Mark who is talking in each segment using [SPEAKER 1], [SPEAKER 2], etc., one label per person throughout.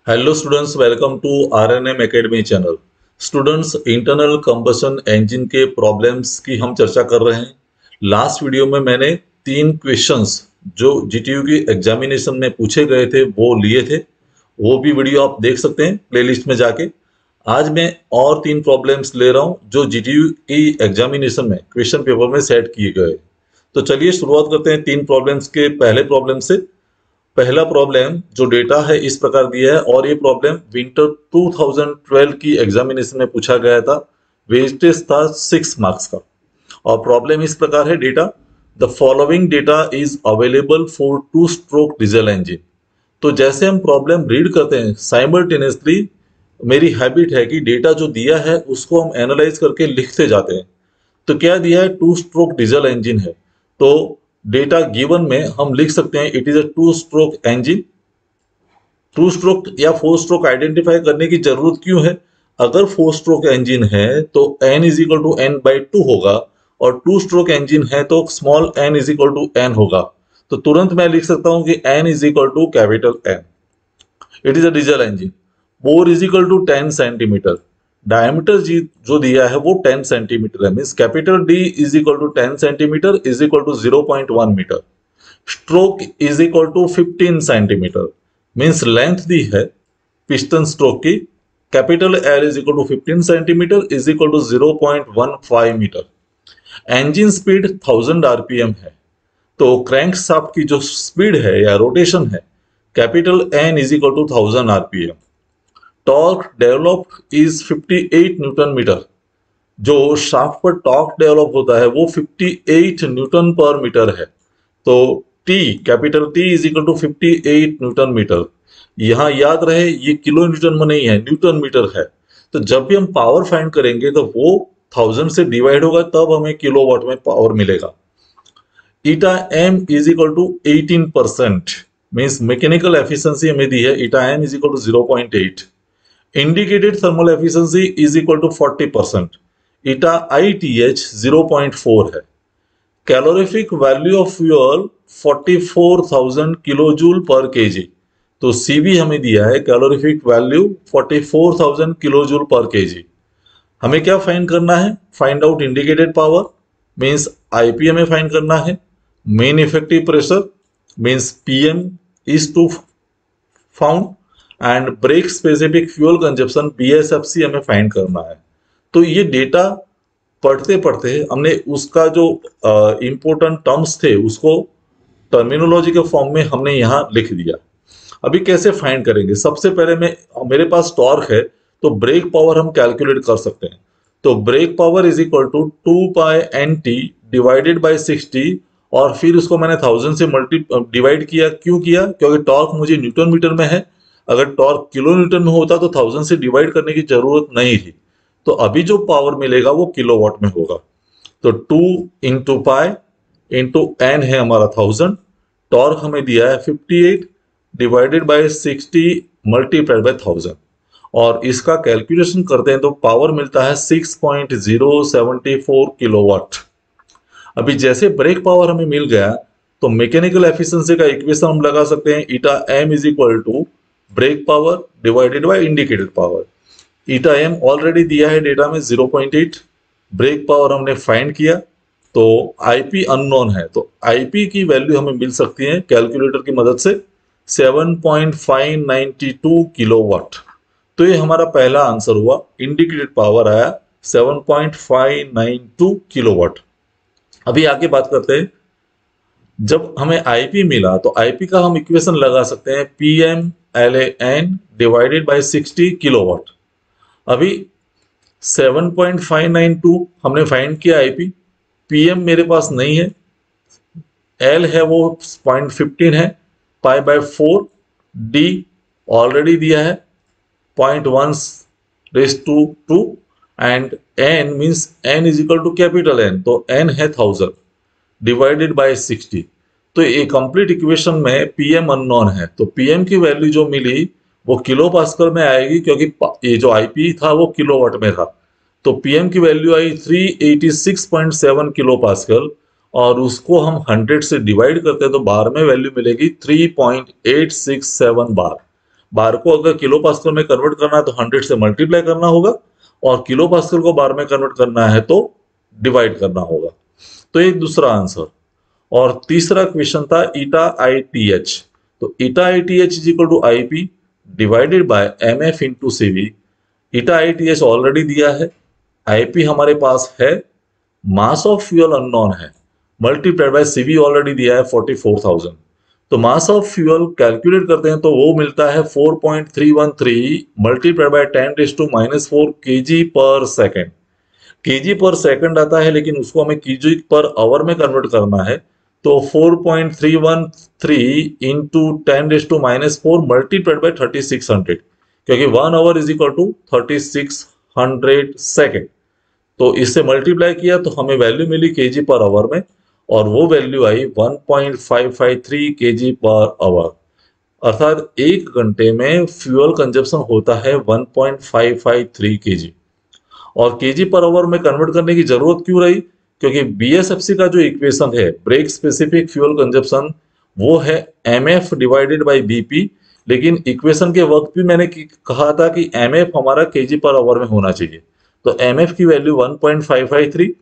[SPEAKER 1] Hello students, welcome to RNM academy channel. Students, internal combustion engine के problems की हम चर्चा कर रहे हैं। लास्ट वीडियो में मैंने 3 क्वेश्चंस जो जीटीयू की एग्जामिनेशन में पूछे गए थे वो लिए थे। वो भी वीडियो आप देख सकते हैं प्लेलिस्ट में जाके। आज मैं और 3 प्रॉब्लम्स ले रहा हूं जो जीटीयू की एग्जामिनेशन में क्वेश्चन पेपर में सेट किए गए। तो चलिए शुरुआत करते हैं 3 प्रॉब्लम्स के पहले प्रॉब्लम से। पहला प्रॉब्लम जो डेटा है इस प्रकार दिया है और ये प्रॉब्लम विंटर 2012 की एग्जामिनेशन में पूछा गया था। वेस्टेज था 6 मार्क्स का। और प्रॉब्लम इस प्रकार है, data the following data is available for 2 stroke diesel engine. तो जैसे हम प्रॉब्लम रीड करते हैं साइमल्टेनियसली मेरी हैबिट है कि डेटा जो दिया है उसको हम एनालाइज करके लिखते जाते हैं। तो क्या दिया है, 2 स्ट्रोक डीजल इंजन है। तो डेटा गिवन में हम लिख सकते हैं it is a 2 stroke engine. 2 stroke या 4 स्ट्रोक आइडेंटिफाई करने की जरूरत क्यों है? अगर 4 स्ट्रोक इंजन है तो n is equal to n by 2 होगा, और 2 स्ट्रोक इंजन है तो small n is equal to n होगा। तो तुरंत मैं लिख सकता हूं कि n is equal to capital N। It is a diesel engine. Bore is equal to 10 centimetre. Diameter जी जो दिया है वो 10 सेंटीमीटर है, means capital D is equal to 10 centimetre is equal to 0.1 metre. Stroke is equal to 15 centimetre, means length दी है piston stroke की। Capital L is equal to 15 centimetre is equal to 0.15 metre. Engine speed 1000 RPM है। तो crank shaft की जो speed है या rotation है capital N is equal to 1000 RPM. Torque develop is 58 newton metre. जो शाफ्ट पर टॉर्क डेवलप होता है वो 58 न्यूटन पर मीटर है। तो T capital T is equal to 58 newton metre. यहाँ याद रहे ये किलो न्यूटन में नहीं है, न्यूटन मीटर है। तो जब भी हम पावर फाइंड करेंगे तो वो 1000 से डिवाइड होगा तब हमें किलोवाट में पावर मिलेगा। Eta M is equal to 18%, means mechanical efficiency हमें दी है eta M is equal to 0.8। Indicated thermal efficiency is equal to 40%। Eta I T H 0.4 है। Calorific value of fuel 44,000 kilo joule पर KG. तो CV हमें दिया है calorific value 44,000 kilo joule पर केजी। हमें क्या फाइंड करना है? Find out indicated power, means IP हमें फाइंड करना है। Mean effective pressure means PM is to found, and brake specific fuel consumption BSFC हमें फाइंड करना है। तो ये डेटा पढ़ते पढ़ते हमने उसका जो इंपॉर्टेंट टर्म्स थे उसको टर्मिनोलॉजी के फॉर्म में हमने यहाँ लिख दिया। अभी कैसे फाइंड करेंगे? सबसे पहले मेरे पास टॉर्क है तो ब्रेक पावर हम कैलकुलेट कर सकते हैं। तो brake power is equal to 2 pi NT divided by 60, और फिर उसको मैंने 1000 से डिवाइड किया। क्यों किया? क्योंकि टॉर्क मुझे न्यूटन मीटर में है। अगर टॉर्क किलो न्यूटन में होता तो 1000 से डिवाइड करने की जरूरत नहीं थी। तो अभी जो पावर मिलेगा वो किलोवाट में होगा। तो 2 इंटू पाई इंटू एन है हमारा 1000। टॉर्क हमें दिया है 58 डिवाइडेड बाय 60 मल्टीप्लाइड बाय 1000, और इसका कैलकुलेशन करते हैं तो पावर मिलता है 6.074 किलोवाट। अभी जैसे ब्रेक पावर हमें मिल गया तो मैकेनिकल एफिशिएंसी का इक्वेशन हम लगा सकते हैं। Eta M is equal to brake power divided by indicated power. Eta M already दिया है डेटा में 0.8। ब्रेक पावर हमने फाइंड किया तो आईपी अननोन है, तो आईपी की वैल्यू हमें मिल सकती है कैलकुलेटर की मदद से 7.592 किलोवाट। तो ये हमारा पहला आंसर हुआ। इंडिकेटेड पावर आया 7.592 किलोवाट। अभी आगे बात करते हैं। जब हमें आईपी मिला तो आईपी का हम इक्वेशन लगा सकते हैं PM L N divided by 60 kilowatt. अभी 7.592 हमने फाइंड किया आईपी। पीएम मेरे पास नहीं है, एल है वो 0.15 है, पाई बाय 4, डी ऑलरेडी दिया है 0.1/2, and N means N is equal to capital N, तो एन है 1000 डिवाइडेड बाय 60। तो ये कंप्लीट इक्वेशन में पीएम अननोन है, तो पीएम की वैल्यू जो मिली वो किलो पास्कल में आएगी, क्योंकि ये जो आईपी था वो किलोवाट में था। तो पीएम की वैल्यू आई 386.7 किलो पास्कल, और उसको हम 100 से डिवाइड करते हैं तो बार में वैल्यू मिलेगी 3.867 बार। बार को अगर किलो पास्कल में कन्वर्ट करना है तो 100 से मल्टीप्लाई करना होगा, और किलो पास्कल को बार में कन्वर्ट करना है तो डिवाइड करना होगा। तो ये दूसरा आंसर। और तीसरा क्वेश्चन था ईटा आई टी एच। तो eta I T H is equal to I P divided by M F into C V. Eta I T H already दिया है, आई पी हमारे पास है, मास ऑफ फ्यूल अननोन है, multiplied by CV already दिया है 44,000। तो मास of fuel calculate करते हैं तो वो मिलता है 4.313 multiplied by 10⁻⁴ KG per second. KG पर सेकंड आता है, लेकिन उसको हमें केजी पर आवर में कन्वर्ट करना है। तो 4.313 इंटू 10⁻⁴ मल्टीप्लाइड बाय 3600, क्योंकि 1 hour is equal to 3600 second. तो इससे मल्टीप्लाई किया तो हमें वैल्यू मिली केजी पर आवर में, और वो वैल्यू आई 1.553 केजी पर आवर। अर्थात एक घंटे में फ्यूल कंजप्शन होता है 1.553 केजी। और केजी पर आवर में कन्वर्ट करने की जरूरत क्यों रही? क्योंकि बीएसएफसी का जो इक्वेशन है, ब्रेक स्पेसिफिक फ्यूल कंजप्शन, वो है एमएफ डिवाइडेड बाय बीपी। लेकिन इक्वेशन के वक्त भी मैंने कहा था कि एमएफ हमारा केजी पर आवर में होना चाहिए। तो एमएफ की वैल्यू 1.553,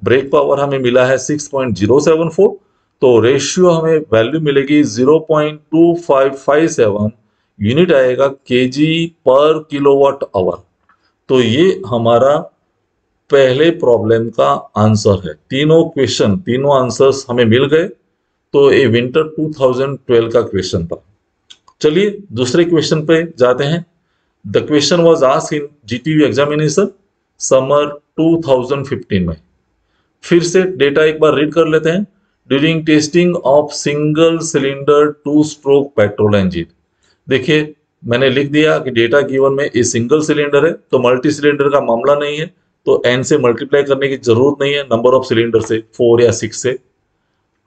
[SPEAKER 1] ब्रेक पावर हमें मिला है 6.074, तो रेशियो हमें वैल्यू मिलेगी 0.2557, यूनिट आएगा केजी पर किलोवाट आवर। तो ये हमारा पहले प्रॉब्लम का आंसर है। तीनों क्वेश्चन, तीनों आंसर्स हमें मिल गए। तो ये विंटर 2012 का क्वेश्चन था। चलिए दूसरे क्वेश्चन पे जाते हैं। The question was asked in GTU examination summer 2015 में। फिर से डेटा एक बार रीड कर लेते हैं। During testing of single cylinder 2 stroke petrol engine. देखिए मैंने लिख दिया कि डेटा गिवन में ये सिंगल सिलेंडर है, तो मल्टी सिलेंडर का मामला नहीं है, तो एन से मल्टीप्लाई करने की जरूरत नहीं है, नंबर ऑफ सिलेंडर से 4 या 6 से।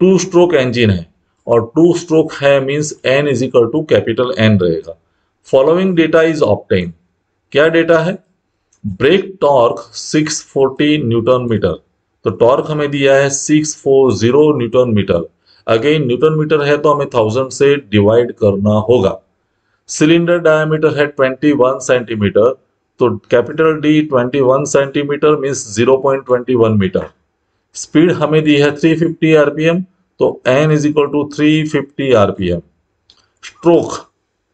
[SPEAKER 1] 2 स्ट्रोक इंजन है, और 2 स्ट्रोक है means N is equal to capital N रहेगा। Following data is obtain. क्या डेटा है? Brake torque 640 newton metre. तो टॉर्क हमें दिया है 640 newton metre. Again newton metre है तो हमें 1000 से डिवाइड करना होगा। सिलेंडर डायमीटर है 21 सेंटीमीटर, तो capital D 21 centimetre means 0.21 metre. Speed हमें दी है 350 आरपीएम, तो N is equal to 350 RPM. Stroke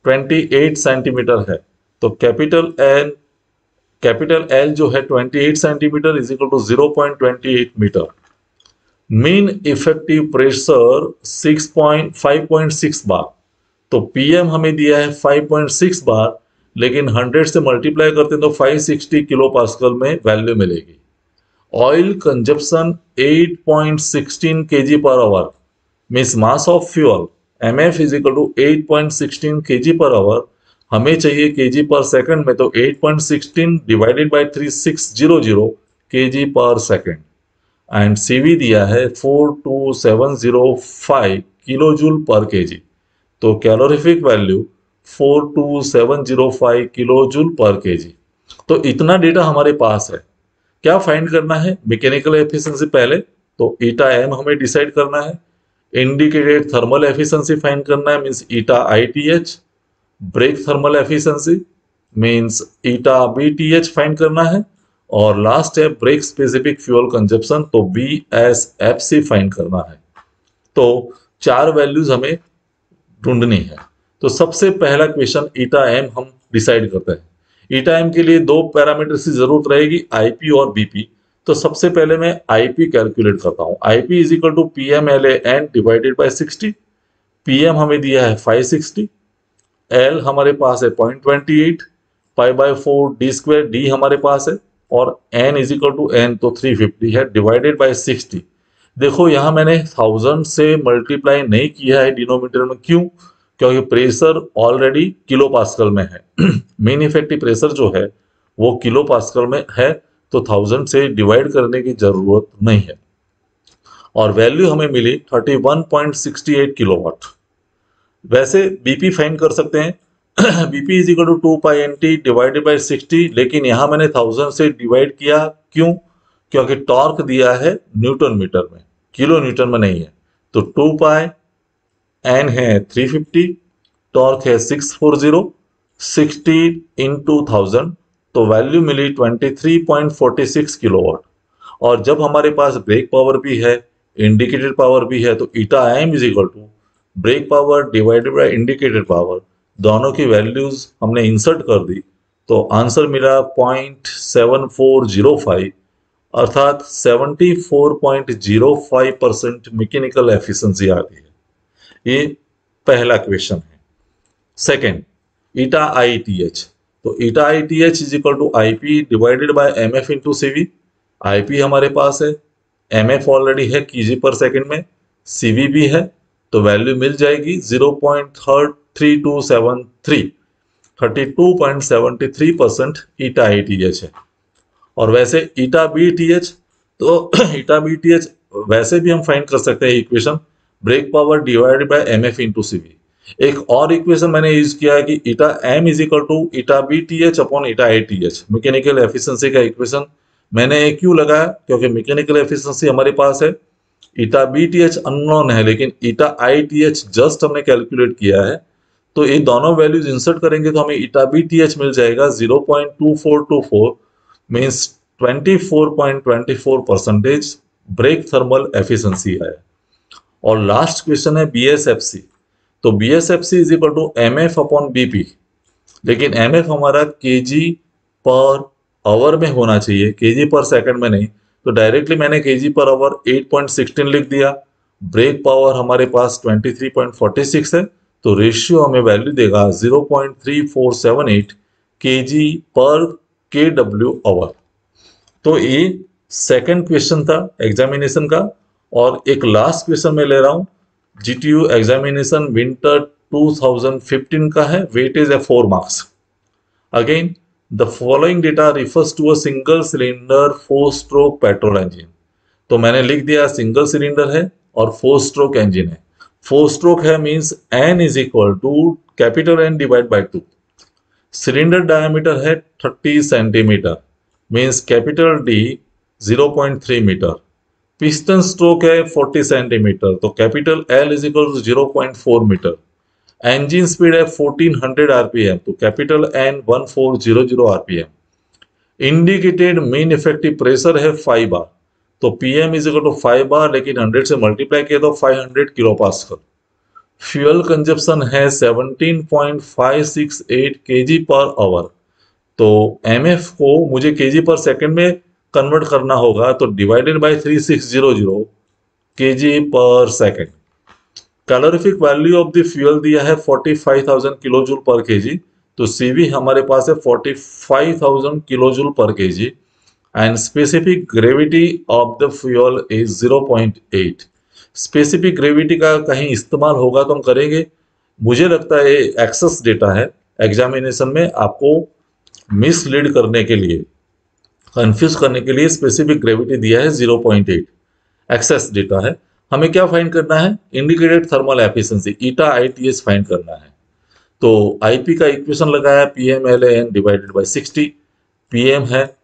[SPEAKER 1] 28 centimetre है, तो कैपिटल एल जो है 28 centimetre is equal to 0.28 metre. Mean effective pressure 5.6 bar. तो पीएम हमें दिया है 5.6 बार, लेकिन 100 से मल्टीप्लाई करते हैं तो 560 किलो पास्कल में वैल्यू मिलेगी। ऑयल कंजप्शन 8.16 केजी पर hour means mass of fuel MF is equal to 8.16 KG पर आवर। हमें चाहिए केजी पर सेकंड में, तो 8.16 डिवाइडेड बाय 3600 केजी पर सेकंड। एंड सीवी दिया है 42705 किलो जूल पर केजी। तो कैलोरीफिक वैल्यू 42705 किलो जूल पर केजी। तो इतना डेटा हमारे पास है। क्या फाइंड करना है? मैकेनिकल एफिशिएंसी पहले, तो ईटा एम हमें डिसाइड करना है। इंडिकेटेड थर्मल एफिशिएंसी फाइंड करना है मींस ईटा ITH. Break thermal efficiency means ईटा बीटीएच फाइंड करना है। और लास्ट है ब्रेक स्पेसिफिक फ्यूल कंजप्शन, तो बीएसएफसी फाइंड करना है। तो 4 वैल्यूज हमें ढूंढनी है। तो सबसे पहला क्वेश्चन ईटा एम हम डिसाइड करते हैं। ईटा एम के लिए 2 पैरामीटर्स की जरूरत रहेगी, आईपी और बीपी। तो सबसे पहले मैं आईपी कैलकुलेट करता हूं। IP is equal to PM L N divided by 60। PM हमें दिया है 560, एल हमारे पास है 0.28, pi by 4 D square, D हमारे पास है, और N is equal to N तो 350 है डिवाइडेड बाय 60। देखो यहां मैंने 1000 से मल्टीप्लाई नहीं किया है डिनोमिनेटर में। क्यों? क्योंकि प्रेशर ऑलरेडी किलो पास्कल में है। मेन इफेक्टिव प्रेशर जो है वो किलो पास्कल में है, तो 1000 से डिवाइड करने की जरूरत नहीं है। और वैल्यू हमें मिली 31.68 किलोवाट। वैसे बीपी फाइंड कर सकते हैं। BP is equal to 2 pi N T divided by 60, लेकिन यहां मैंने 1000 से डिवाइड किया। क्यों? क्योंकि टॉर्क दिया है न्यूटन मीटर में, किलो न्यूटन में नहीं है। तो 2 पाई एन है 350, टॉर्क है 640, 60 into 1000, तो वैल्यू मिली 23.46 किलोवाट। और जब हमारे पास ब्रेक पावर भी है, इंडिकेटेड पावर भी है, तो eta M is equal to brake power divided by indicated power, दोनों की वैल्यूज हमने इंसर्ट कर दी, तो आंसर मिला 0.7405, अर्थात 74.05% मैकेनिकल एफिशिएंसी आती है। ये पहला क्वेश्चन है। Second, eta I T H, तो eta I T H is equal to I P divided by M F into C V. I P हमारे पास है, एम एफ ऑलरेडी है केजी पर सेकेंड में, सी वी भी है, तो value मिल जाएगी 0.3273, 32.73% ईटा आई टी एच है। और वैसे ईटा बी टी एच, तो ईटा बी टी एच वैसे भी हम फाइंड कर सकते हैं equation, brake power divided by M F into C V. एक और इक्वेशन मैंने यूज किया है कि eta M is equal to eta B T H upon eta I T H, mechanical efficiency का इक्वेशन मैंने क्यों लगाया, क्योंकि मैकेनिकल एफिशिएंसी हमारे पास है, eta B T H unknown है, लेकिन eta I T H just हमने कैलकुलेट किया है, तो ये दोनों वैल्यूज इंसर्ट करेंगे तो हमें ईटा बी टी एच मिल जाएगा 0.2424, मीन्स 24.24% ब्रेक थर्मल एफिशिएंसी है। और लास्ट क्वेश्चन है बी एस एफ सी, तो B S F C is equal to M F upon B P, लेकिन एम एफ हमारा केजी पर आवर में होना चाहिए, केजी पर सेकंड में नहीं, तो डायरेक्टली मैंने केजी पर आवर 8.16 लिख दिया। ब्रेक पावर हमारे पास 23.46 है, तो रेशियो हमें वैल्यू देगा 0.3478 केजी पर के डब्ल्यू आवर। तो ये सेकंड क्वेश्चन था एग्जामिनेशन का। और एक लास्ट क्वेश्चन मैं ले रहा हूं, जीटीयू एग्जामिनेशन विंटर 2015 का है, वेटेज है 4 marks. Again the following data refers to a single cylinder 4 stroke petrol engine, तो मैंने लिख दिया सिंगल सिलेंडर है और 4 स्ट्रोक इंजन है। 4 स्ट्रोक है means N is equal to capital N divide by 2। Cylinder diameter है 30 centimetre, means capital D 0.3 metre. Piston stroke है 40 सेंटीमीटर, तो capital L is equal to 0.4 metre. Engine speed है 1400 RPM, तो capital N 1400 RPM. Indicated mean effective pressure है 5 bar, तो PM is equal to 5 bar, लेकिन 100 से multiply किया तो 500 किलो पास्कल। फ्यूल कंजप्शन है 17.568 केजी पर आवर, तो एमएफ को मुझे केजी पर सेकंड में कन्वर्ट करना होगा, तो डिवाइडेड बाय 3600 केजी पर second. Calorific value of the fuel दिया है 45,000 किलोजूल पर केजी, तो सीवी हमारे पास है 45,000 किलोजूल पर KG. And specific gravity of the fuel is 0.8। Specific gravity का कहीं इस्तेमाल होगा तो हम करेंगे, मुझे लगता है एक्सेस डेटा है, एग्जामिनेशन में आपको मिसलीड करने के लिए, कंफ्यूज करने के लिए स्पेसिफिक ग्रेविटी दिया है 0.8, एक्सेस डेटा है। हमें क्या फाइंड करना है, indicated thermal efficiency eta ITH find करना है। तो आईपी का इक्वेशन लगाया PM L N divided by 60, PM है,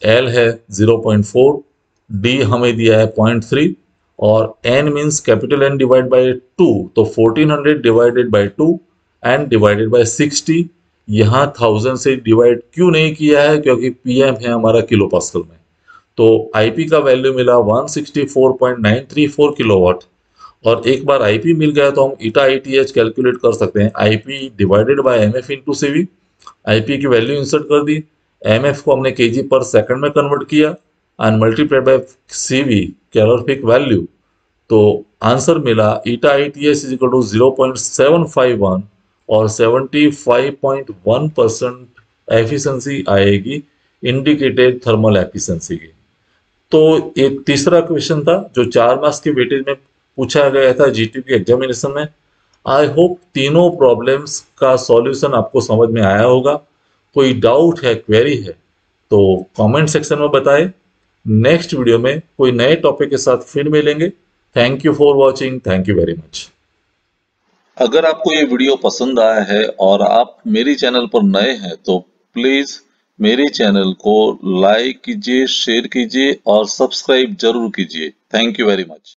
[SPEAKER 1] एल है 0.4, डी हमें दिया है 0.3, और N means capital N divide by 2, तो 1400 divided by 2 and divided by 60। यहाँ 1000 से डिवाइड क्यों नहीं किया है, क्योंकि पीएम है हमारा किलो पास्कल में, तो आईपी का वैल्यू मिला 164.934 किलोवाट। और एक बार आईपी मिल गया तो हम ईटा आईटीएच कैलकुलेट कर सकते हैं, IP divided by MF into CV. IP की वैल्यू इंसर्ट कर दी, एमएफ को हमने केजी पर सेकंड में कन्वर्ट किया and multiplied by CV calorific value, तो आंसर मिला ईटा आईटीएच इज इक्वल टू 0.751 और 75.1% एफिशिएंसी आएगी इंडिकेटेड थर्मल एफिशिएंसी की। तो ये तीसरा क्वेश्चन था जो 4 मार्क्स के वेटेज में पूछा गया था जीटीयू के एग्जामिनेशन में। आई होप तीनों प्रॉब्लम्स का सॉल्यूशन आपको समझ में आया होगा। कोई डाउट है, क्वेरी है तो कमेंट सेक्शन में बताएं। नेक्स्ट वीडियो में कोई नए टॉपिक के साथ फिर मिलेंगे। Thank you for watching, thank you very much.
[SPEAKER 2] अगर आपको ये वीडियो पसंद आया है और आप मेरी चैनल पर नए हैं तो प्लीज मेरे चैनल को लाइक कीजिए, शेयर कीजिए और सब्सक्राइब जरूर कीजिए। Thank you very much.